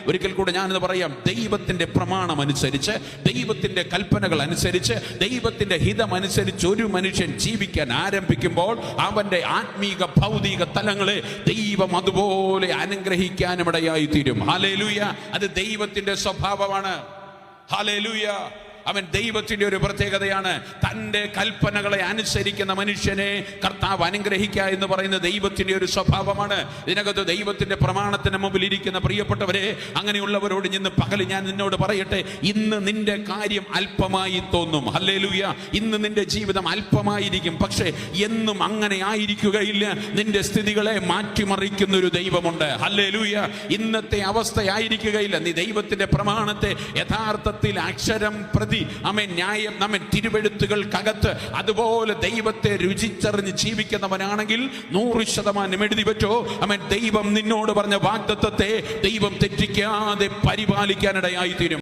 ഒരിക്കൽ കൂടെ ഞാനിത് പറയാം. ദൈവത്തിന്റെ പ്രമാണം അനുസരിച്ച്, ദൈവത്തിന്റെ കൽപ്പനകൾ അനുസരിച്ച്, ദൈവത്തിന്റെ ഹിതമനുസരിച്ച് ഒരു മനുഷ്യൻ ജീവിക്കാൻ ആരംഭിക്കുമ്പോൾ അവന്റെ ആത്മീക ഭൗതിക തലങ്ങളെ ദൈവം അതുപോലെ അനുഗ്രഹിക്കാനും ഇടയായി തീരും. ഹല്ലേലൂയ. അത് ദൈവത്തിന്റെ സ്വഭാവമാണ്. ഹല്ലേലൂയ. അവൻ ദൈവത്തിന്റെ ഒരു പ്രത്യേകതയാണ്. തൻ്റെ കൽപ്പനകളെ അനുസരിക്കുന്ന മനുഷ്യനെ കർത്താവ് അനുഗ്രഹിക്കുക എന്ന് പറയുന്നത് ദൈവത്തിന്റെ ഒരു സ്വഭാവമാണ്. ഇതിനകത്ത് ദൈവത്തിന്റെ പ്രമാണത്തിന് മുമ്പിൽ ഇരിക്കുന്ന പ്രിയപ്പെട്ടവരെ, അങ്ങനെയുള്ളവരോട് ഇന്ന് പകൽ ഞാൻ നിന്നോട് പറയട്ടെ, ഇന്ന് നിന്റെ കാര്യം അല്പമായി തോന്നും. ഹല്ലേലൂയ. ഇന്ന് നിന്റെ ജീവിതം അല്പമായിരിക്കും. പക്ഷേ എന്നും അങ്ങനെ ആയിരിക്കുകയില്ല. നിന്റെ സ്ഥിതികളെ മാറ്റിമറിക്കുന്ന ഒരു ദൈവമുണ്ട്. ഹല്ലേലൂയ. ഇന്നത്തെ അവസ്ഥയായിരിക്കുകയില്ല. നീ ദൈവത്തിന്റെ പ്രമാണത്തെ യഥാർത്ഥത്തിൽ അക്ഷരം പ്രതി ന്യായം നമ്മെ തിരുവെഴുത്തുകൾക്കകത്ത് അതുപോലെ ദൈവത്തെ രുചിച്ചറിഞ്ഞ് ജീവിക്കുന്നവനാണെങ്കിൽ 100% എഴുതി പറ്റോ. ദൈവം നിന്നോട് പറഞ്ഞ വാഗ്ദത്തത്തെ ദൈവം തെറ്റിക്കാതെ പരിപാലിക്കാനിടയായി തീരും.